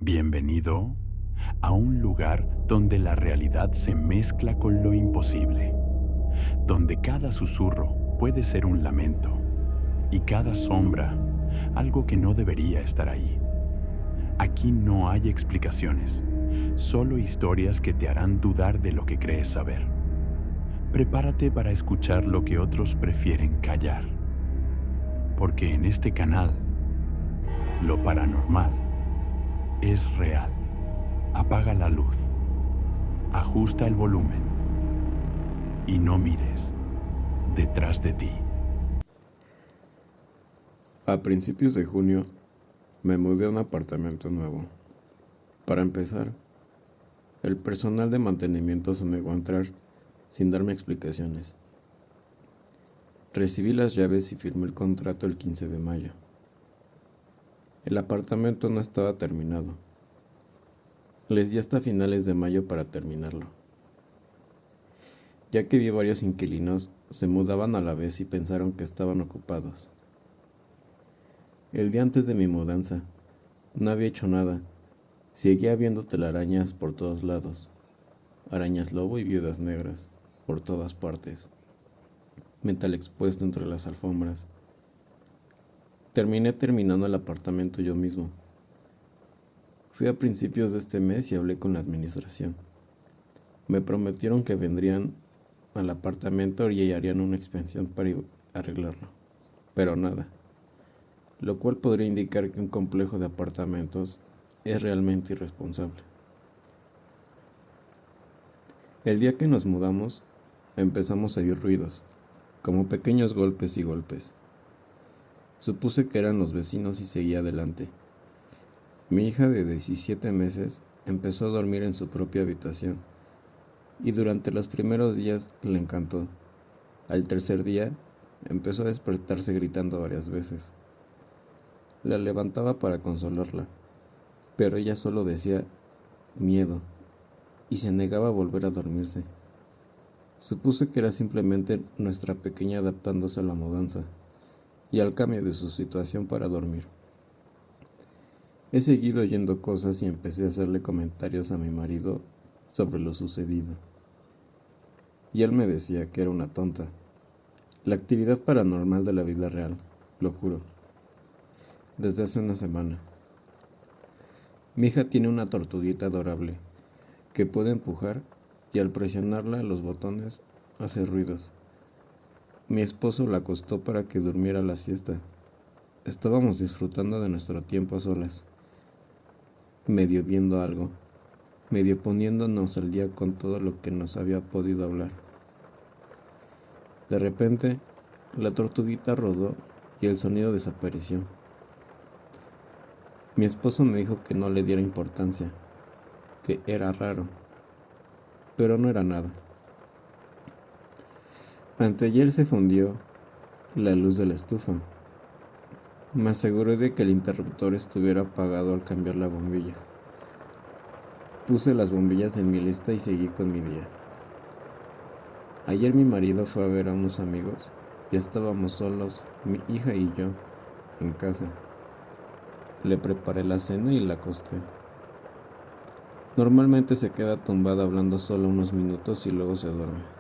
Bienvenido a un lugar donde la realidad se mezcla con lo imposible, donde cada susurro puede ser un lamento y cada sombra algo que no debería estar ahí. Aquí no hay explicaciones, solo historias que te harán dudar de lo que crees saber. Prepárate para escuchar lo que otros prefieren callar, porque en este canal, lo paranormal es real. Apaga la luz, ajusta el volumen y no mires detrás de ti. A principios de junio me mudé a un apartamento nuevo. Para empezar, el personal de mantenimiento se negó a entrar sin darme explicaciones. Recibí las llaves y firmé el contrato el 15 de mayo. El apartamento no estaba terminado. Les di hasta finales de mayo para terminarlo, ya que vi varios inquilinos se mudaban a la vez y pensaron que estaban ocupados. El día antes de mi mudanza, no había hecho nada. Seguía viendo telarañas por todos lados, arañas lobo y viudas negras por todas partes, metal expuesto entre las alfombras. Terminando el apartamento yo mismo. Fui a principios de este mes y hablé con la administración. Me prometieron que vendrían al apartamento y harían una expansión para arreglarlo, pero nada, lo cual podría indicar que un complejo de apartamentos es realmente irresponsable. El día que nos mudamos, empezamos a oír ruidos, como pequeños golpes y golpes. Supuse que eran los vecinos y seguí adelante. Mi hija de 17 meses empezó a dormir en su propia habitación y durante los primeros días le encantó. Al tercer día empezó a despertarse gritando varias veces. La levantaba para consolarla, pero ella solo decía miedo y se negaba a volver a dormirse. Supuse que era simplemente nuestra pequeña adaptándose a la mudanza y al cambio de su situación para dormir. He seguido oyendo cosas y empecé a hacerle comentarios a mi marido sobre lo sucedido. Y él me decía que era una tonta. La actividad paranormal de la vida real, lo juro. Desde hace una semana. Mi hija tiene una tortuguita adorable que puede empujar y al presionarla los botones hace ruidos. Mi esposo la acostó para que durmiera la siesta. Estábamos disfrutando de nuestro tiempo a solas, medio viendo algo, medio poniéndonos al día con todo lo que nos había podido hablar. De repente, la tortuguita rodó y el sonido desapareció. Mi esposo me dijo que no le diera importancia, que era raro, pero no era nada. Anteayer se fundió la luz de la estufa. Me aseguré de que el interruptor estuviera apagado al cambiar la bombilla. Puse las bombillas en mi lista y seguí con mi día. Ayer mi marido fue a ver a unos amigos y estábamos solos, mi hija y yo, en casa. Le preparé la cena y la acosté. Normalmente se queda tumbada hablando solo unos minutos y luego se duerme.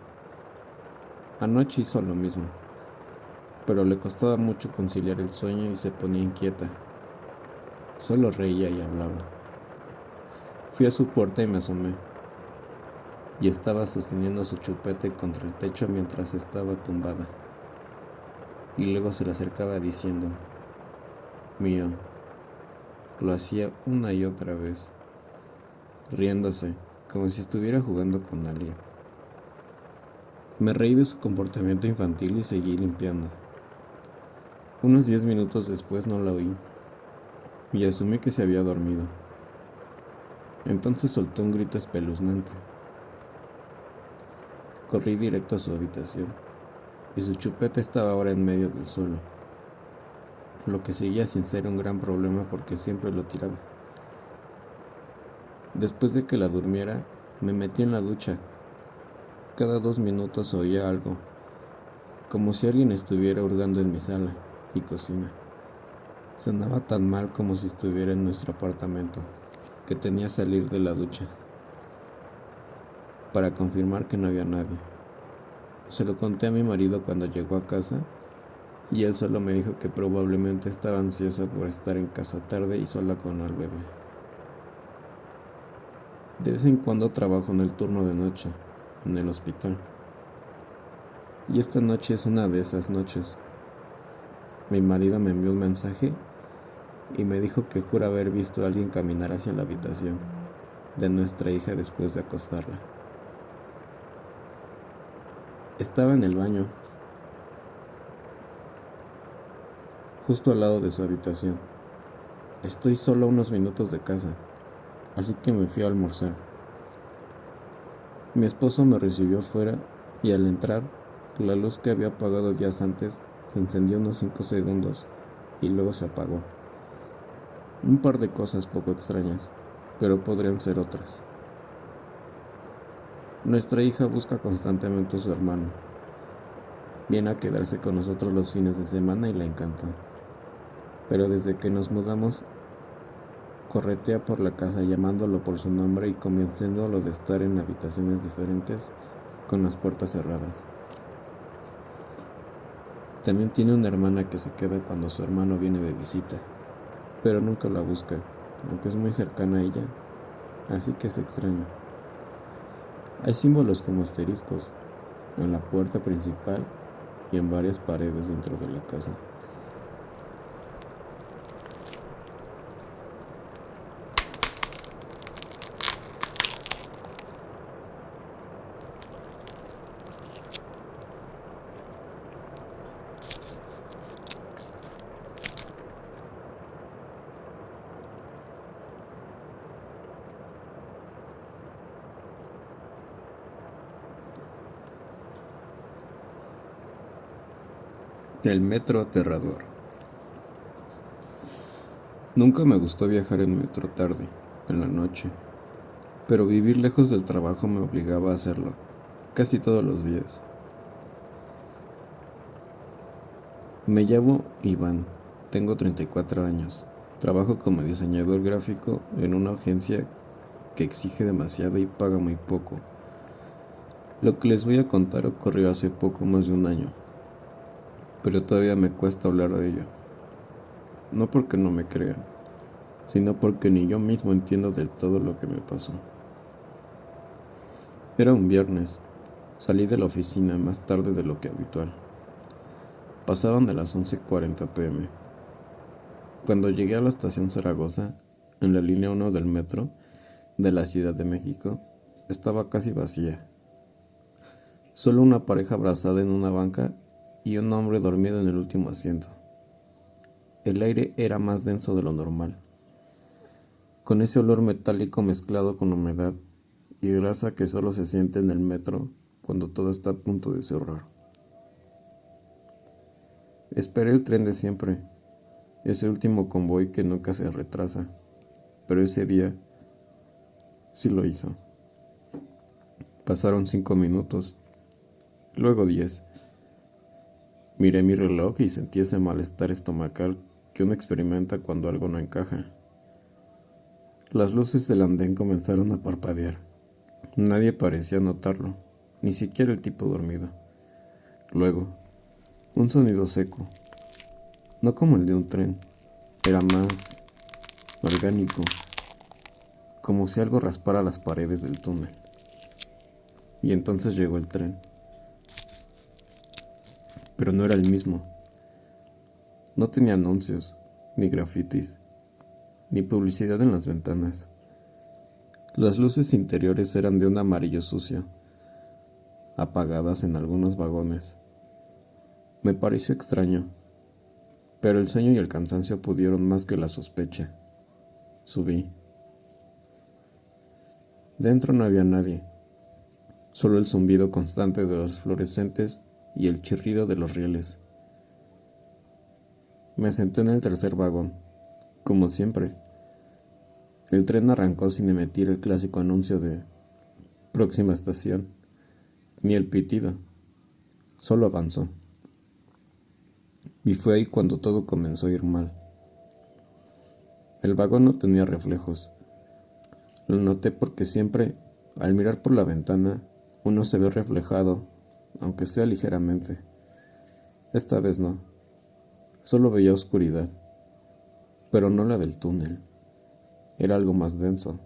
Anoche hizo lo mismo, pero le costaba mucho conciliar el sueño y se ponía inquieta. Solo reía y hablaba. Fui a su puerta y me asomé, y estaba sosteniendo su chupete contra el techo mientras estaba tumbada. Y luego se le acercaba diciendo, mío. Lo hacía una y otra vez, riéndose, como si estuviera jugando con alguien. Me reí de su comportamiento infantil y seguí limpiando. Unos 10 minutos después no la oí, y asumí que se había dormido. Entonces soltó un grito espeluznante. Corrí directo a su habitación, y su chupeta estaba ahora en medio del suelo, lo que seguía sin ser un gran problema porque siempre lo tiraba. Después de que la durmiera, me metí en la ducha. Cada 2 minutos oía algo, como si alguien estuviera hurgando en mi sala y cocina. Sonaba tan mal como si estuviera en nuestro apartamento. que tenía salir de la ducha para confirmar que no había nadie. Se lo conté a mi marido cuando llegó a casa y él solo me dijo que probablemente estaba ansiosa por estar en casa tarde y sola con el bebé. De vez en cuando trabajo en el turno de noche, en el hospital. Y esta noche es una de esas noches. Mi marido me envió un mensaje y me dijo que jura haber visto a alguien caminar hacia la habitación de nuestra hija después de acostarla. Estaba en el baño, justo al lado de su habitación. Estoy solo a unos minutos de casa, así que me fui a almorzar. Mi esposo me recibió fuera y al entrar, la luz que había apagado días antes se encendió unos 5 segundos y luego se apagó. Un par de cosas poco extrañas, pero podrían ser otras. Nuestra hija busca constantemente a su hermano. Viene a quedarse con nosotros los fines de semana y le encanta. Pero desde que nos mudamos, corretea por la casa llamándolo por su nombre y convenciéndolo de estar en habitaciones diferentes con las puertas cerradas. También tiene una hermana que se queda cuando su hermano viene de visita, pero nunca la busca, aunque es muy cercana a ella, así que es extraño. Hay símbolos como asteriscos en la puerta principal y en varias paredes dentro de la casa. El metro aterrador. Nunca me gustó viajar en metro tarde, en la noche, pero vivir lejos del trabajo me obligaba a hacerlo, casi todos los días. Me llamo Iván, tengo 34 años, trabajo como diseñador gráfico en una agencia que exige demasiado y paga muy poco. Lo que les voy a contar ocurrió hace poco más de un año, pero todavía me cuesta hablar de ello. No porque no me crean, sino porque ni yo mismo entiendo del todo lo que me pasó. Era un viernes, salí de la oficina más tarde de lo que habitual. Pasaban de las 11:40 p.m. Cuando llegué a la estación Zaragoza, en la línea 1 del metro de la Ciudad de México, estaba casi vacía. Solo una pareja abrazada en una banca y un hombre dormido en el último asiento. El aire era más denso de lo normal, con ese olor metálico mezclado con humedad y grasa que solo se siente en el metro cuando todo está a punto de cerrar. Esperé el tren de siempre, ese último convoy que nunca se retrasa, pero ese día sí lo hizo. Pasaron 5 minutos, luego 10. Miré mi reloj y sentí ese malestar estomacal que uno experimenta cuando algo no encaja. Las luces del andén comenzaron a parpadear. Nadie parecía notarlo, ni siquiera el tipo dormido. Luego, un sonido seco, no como el de un tren, era más orgánico, como si algo raspara las paredes del túnel. Y entonces llegó el tren. Pero no era el mismo. No tenía anuncios, ni grafitis, ni publicidad en las ventanas. Las luces interiores eran de un amarillo sucio, apagadas en algunos vagones. Me pareció extraño, pero el sueño y el cansancio pudieron más que la sospecha. Subí. Dentro no había nadie, solo el zumbido constante de los fluorescentes y el chirrido de los rieles. Me senté en el tercer vagón, como siempre. El tren arrancó sin emitir el clásico anuncio de próxima estación, ni el pitido, solo avanzó. Y fue ahí cuando todo comenzó a ir mal. El vagón no tenía reflejos, Lo noté porque siempre, al mirar por la ventana, uno se ve reflejado, aunque sea ligeramente. Esta vez no, solo veía oscuridad, pero no la del túnel. Era algo más denso,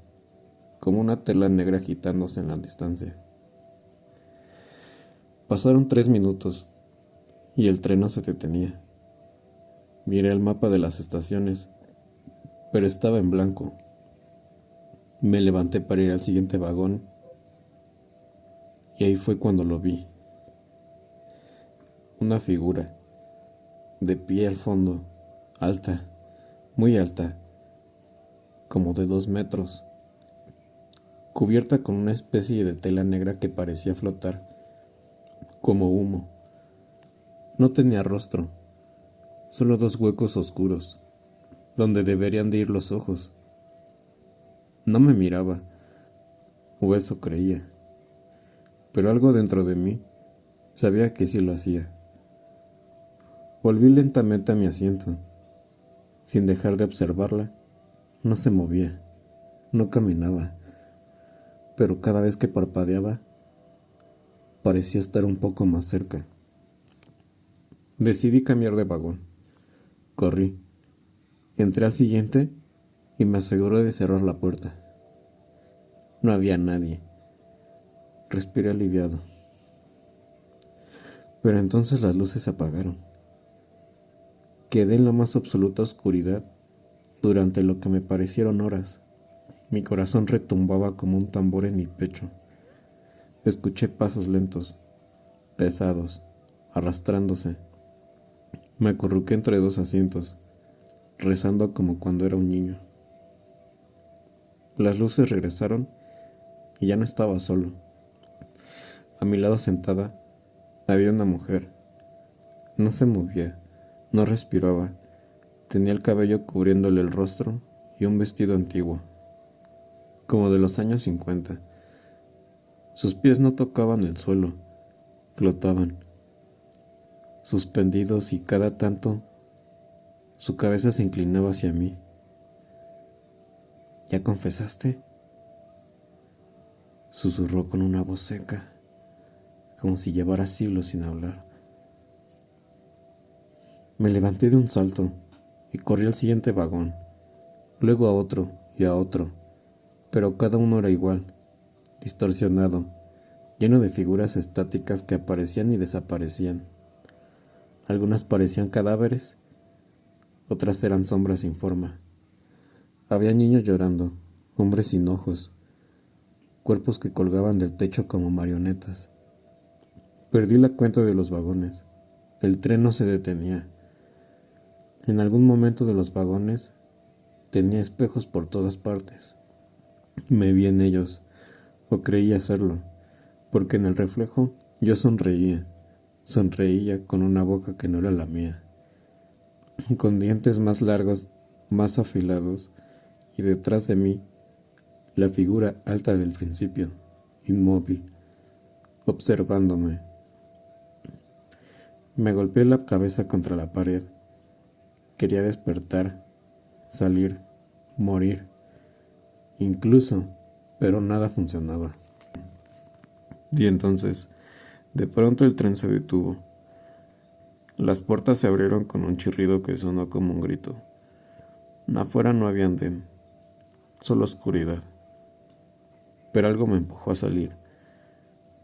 como una tela negra agitándose en la distancia. Pasaron 3 minutos y el tren no se detenía. Miré el mapa de las estaciones, pero estaba en blanco. Me levanté para ir al siguiente vagón y ahí fue cuando lo vi. Una figura, de pie al fondo, alta, muy alta, como de 2 metros, cubierta con una especie de tela negra que parecía flotar, como humo. No tenía rostro, solo 2 huecos oscuros, donde deberían de ir los ojos. No me miraba, o eso creía, pero algo dentro de mí sabía que sí lo hacía. Volví lentamente a mi asiento, sin dejar de observarla. No se movía, no caminaba, pero cada vez que parpadeaba, parecía estar un poco más cerca. Decidí cambiar de vagón. Corrí, entré al siguiente y me aseguré de cerrar la puerta. No había nadie. Respiré aliviado. Pero entonces las luces se apagaron. Quedé en la más absoluta oscuridad durante lo que me parecieron horas. Mi corazón retumbaba como un tambor en mi pecho. Escuché pasos lentos, pesados, arrastrándose. Me acurruqué entre 2 asientos, rezando como cuando era un niño. Las luces regresaron y ya no estaba solo. A mi lado sentada había una mujer. No se movía, no respiraba. Tenía el cabello cubriéndole el rostro y un vestido antiguo, como de los años 50. Sus pies no tocaban el suelo, flotaban, suspendidos, y cada tanto su cabeza se inclinaba hacia mí. ¿Ya confesaste?, susurró con una voz seca, como si llevara siglos sin hablar. Me levanté de un salto y corrí al siguiente vagón, luego a otro y a otro, pero cada uno era igual, distorsionado, lleno de figuras estáticas que aparecían y desaparecían. Algunas parecían cadáveres, otras eran sombras sin forma. Había niños llorando, hombres sin ojos, cuerpos que colgaban del techo como marionetas. Perdí la cuenta de los vagones. El tren no se detenía. En algún momento de los vagones tenía espejos por todas partes. Me vi en ellos, o creía hacerlo, porque en el reflejo yo sonreía con una boca que no era la mía, con dientes más largos, más afilados, y detrás de mí la figura alta del principio, inmóvil, observándome. Me golpeé la cabeza contra la pared. Quería despertar, salir, morir, incluso, pero nada funcionaba. Y entonces, de pronto el tren se detuvo. Las puertas se abrieron con un chirrido que sonó como un grito. Afuera no había andén, solo oscuridad. Pero algo me empujó a salir.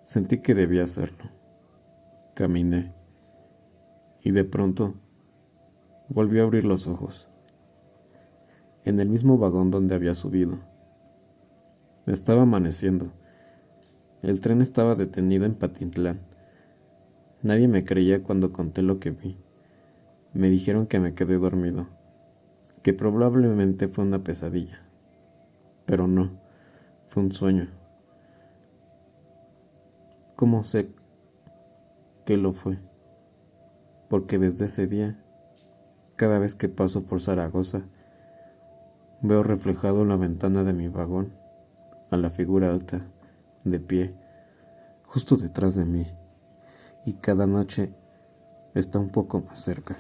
Sentí que debía hacerlo. Caminé. Y de pronto volví a abrir los ojos. En el mismo vagón donde había subido. Estaba amaneciendo. El tren estaba detenido en Patitlán. Nadie me creía cuando conté lo que vi. Me dijeron que me quedé dormido, que probablemente fue una pesadilla. Pero no, fue un sueño. ¿Cómo sé que lo fue? Porque desde ese día, cada vez que paso por Zaragoza, veo reflejado en la ventana de mi vagón a la figura alta, de pie, justo detrás de mí, y cada noche está un poco más cerca.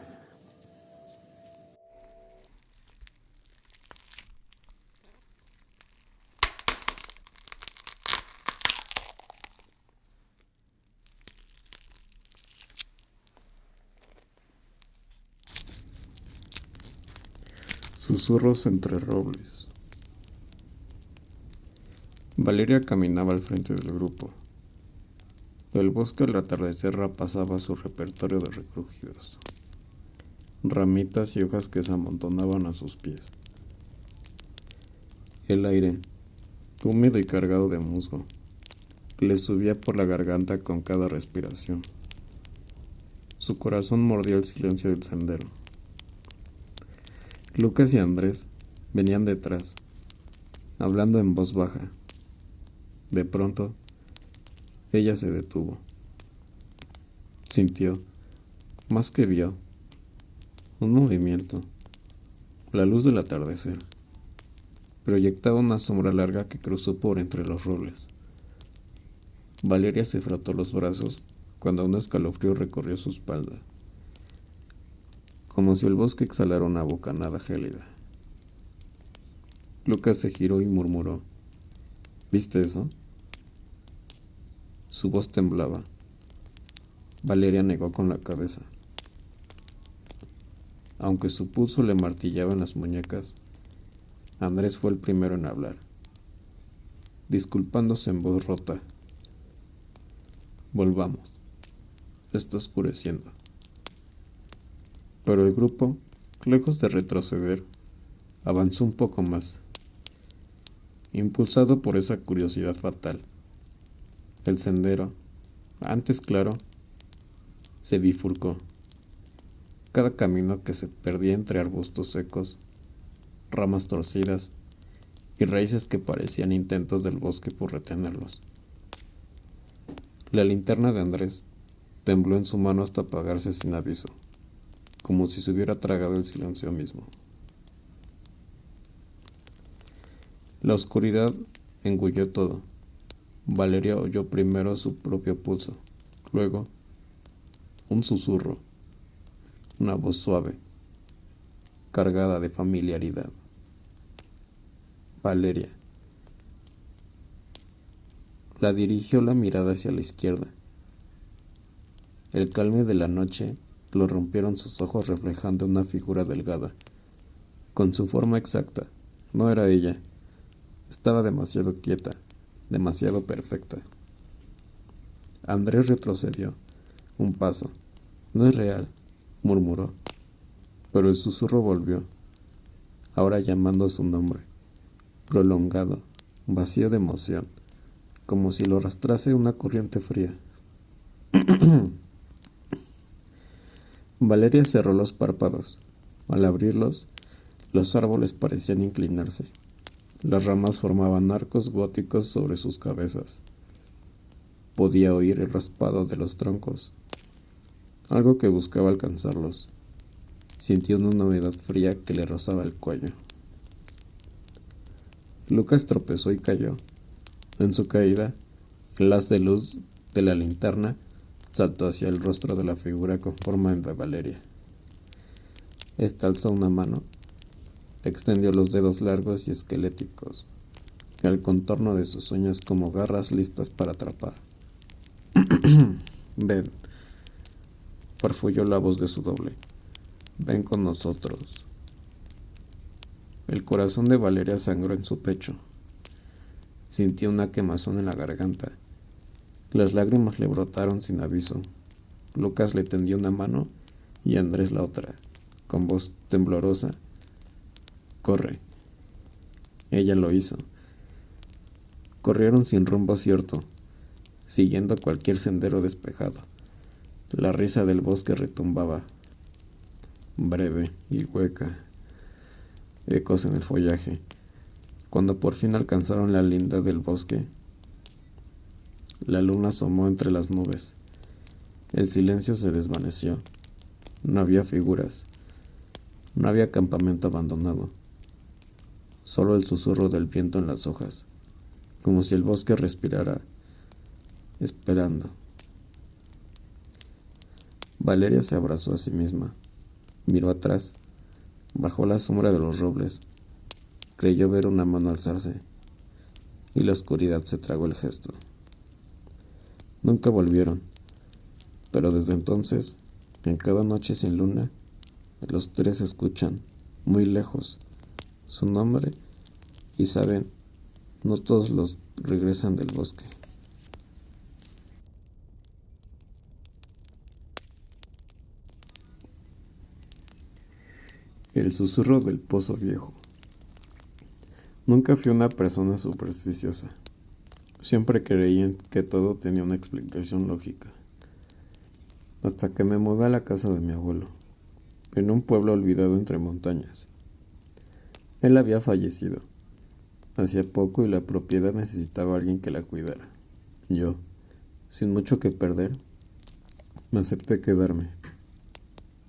Susurros entre robles. Valeria caminaba al frente del grupo. El bosque al atardecer repasaba su repertorio de recrujidos, ramitas y hojas que se amontonaban a sus pies. El aire, húmedo y cargado de musgo, le subía por la garganta con cada respiración. Su corazón mordía el silencio del sendero. Lucas y Andrés venían detrás, hablando en voz baja. De pronto, ella se detuvo. Sintió, más que vio, un movimiento. La luz del atardecer proyectaba una sombra larga que cruzó por entre los robles. Valeria se frotó los brazos cuando un escalofrío recorrió su espalda, como si el bosque exhalara una bocanada gélida. Lucas se giró y murmuró: ¿Viste eso? Su voz temblaba. Valeria negó con la cabeza. Aunque su pulso le martillaba en las muñecas, Andrés fue el primero en hablar, disculpándose en voz rota. Volvamos. Está oscureciendo. Pero el grupo, lejos de retroceder, avanzó un poco más, impulsado por esa curiosidad fatal. El sendero, antes claro, se bifurcó. Cada camino que se perdía entre arbustos secos, ramas torcidas y raíces que parecían intentos del bosque por retenerlos. La linterna de Andrés tembló en su mano hasta apagarse sin aviso, como si se hubiera tragado el silencio mismo. La oscuridad engulló todo. Valeria oyó primero su propio pulso, luego un susurro, una voz suave, cargada de familiaridad. Valeria. La dirigió la mirada hacia la izquierda. El calme de la noche lo rompieron sus ojos reflejando una figura delgada, con su forma exacta. No era ella. Estaba demasiado quieta, demasiado perfecta. Andrés retrocedió un paso. No es real, murmuró, pero el susurro volvió, ahora llamando su nombre, prolongado, vacío de emoción, como si lo arrastrase una corriente fría. Valeria cerró los párpados. Al abrirlos, los árboles parecían inclinarse. Las ramas formaban arcos góticos sobre sus cabezas. Podía oír el raspado de los troncos, algo que buscaba alcanzarlos. Sintió una humedad fría que le rozaba el cuello. Lucas tropezó y cayó. En su caída, el haz de luz de la linterna saltó hacia el rostro de la figura con forma de Valeria. Esta alzó una mano, extendió los dedos largos y esqueléticos, el contorno de sus uñas como garras listas para atrapar. Ven, farfulló la voz de su doble. Ven con nosotros. El corazón de Valeria sangró en su pecho. Sintió una quemazón en la garganta. Las lágrimas le brotaron sin aviso. Lucas le tendió una mano y Andrés la otra, con voz temblorosa. Corre. Ella lo hizo. Corrieron sin rumbo cierto, siguiendo cualquier sendero despejado. La risa del bosque retumbaba, breve y hueca, ecos en el follaje. Cuando por fin alcanzaron la linda del bosque, la luna asomó entre las nubes. El silencio se desvaneció. No había figuras. No había campamento abandonado. Solo el susurro del viento en las hojas, como si el bosque respirara, esperando. Valeria se abrazó a sí misma. Miró atrás. Bajo la sombra de los robles, creyó ver una mano alzarse, y la oscuridad se tragó el gesto. Nunca volvieron, pero desde entonces, en cada noche sin luna, los tres escuchan, muy lejos, su nombre y saben, no todos los regresan del bosque. El susurro del pozo viejo. Nunca fui una persona supersticiosa. Siempre creí en que todo tenía una explicación lógica. Hasta que me mudé a la casa de mi abuelo, en un pueblo olvidado entre montañas. Él había fallecido hacía poco y la propiedad necesitaba a alguien que la cuidara. Yo, sin mucho que perder, me acepté quedarme.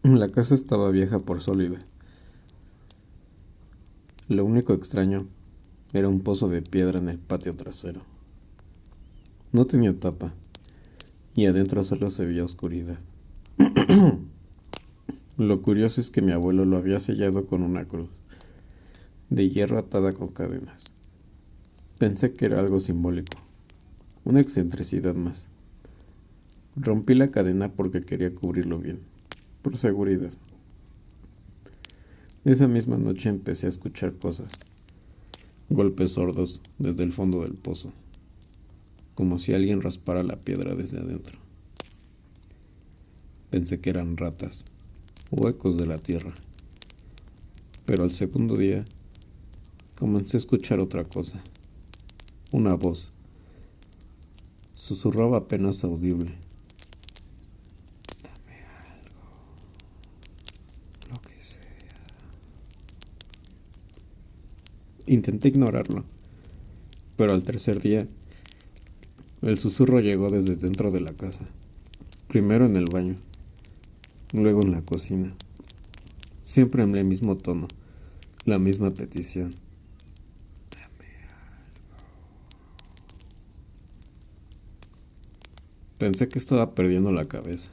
La casa estaba vieja por sólida. Lo único extraño era un pozo de piedra en el patio trasero. No tenía tapa y adentro solo se veía oscuridad. Lo curioso es que mi abuelo lo había sellado con una cruz de hierro atada con cadenas. Pensé que era algo simbólico, una excentricidad más. Rompí la cadena porque quería cubrirlo bien, por seguridad. Esa misma noche empecé a escuchar cosas, golpes sordos desde el fondo del pozo, como si alguien raspara la piedra desde adentro. Pensé que eran ratas o ecos de la tierra, pero al segundo día comencé a escuchar otra cosa, una voz. Susurraba apenas audible. Dame algo, lo que sea. Intenté ignorarlo, pero al tercer día, el susurro llegó desde dentro de la casa. Primero en el baño, luego en la cocina. Siempre en el mismo tono, la misma petición. Dame algo. Pensé que estaba perdiendo la cabeza.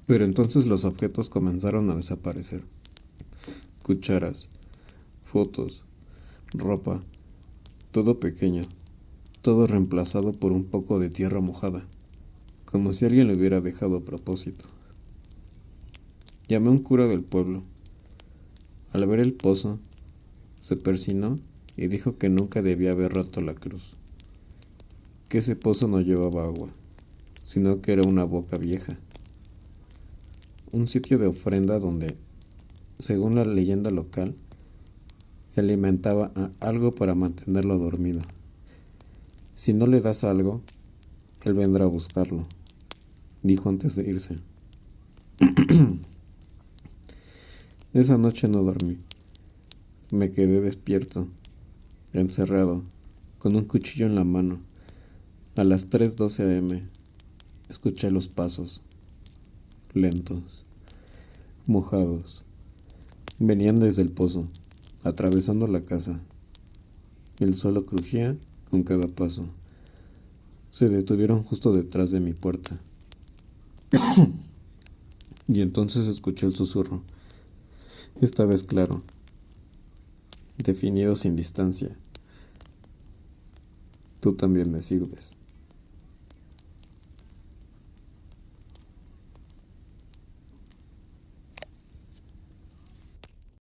Pero entonces los objetos comenzaron a desaparecer. Cucharas, fotos, ropa, todo pequeño, todo reemplazado por un poco de tierra mojada, como si alguien lo hubiera dejado a propósito. Llamé a un cura del pueblo. Al ver el pozo, se persinó y dijo que nunca debía haber roto la cruz, que ese pozo no llevaba agua, sino que era una boca vieja, un sitio de ofrenda donde, según la leyenda local, se alimentaba a algo para mantenerlo dormido. Si no le das algo, él vendrá a buscarlo, dijo antes de irse. Esa noche no dormí. Me quedé despierto, encerrado, con un cuchillo en la mano. A las 3:12 a.m. escuché los pasos, lentos, mojados. Venían desde el pozo, atravesando la casa. El suelo crujía con cada paso. Se detuvieron justo detrás de mi puerta. Y entonces escuché el susurro. Esta vez claro, definido sin distancia. Tú también me sirves.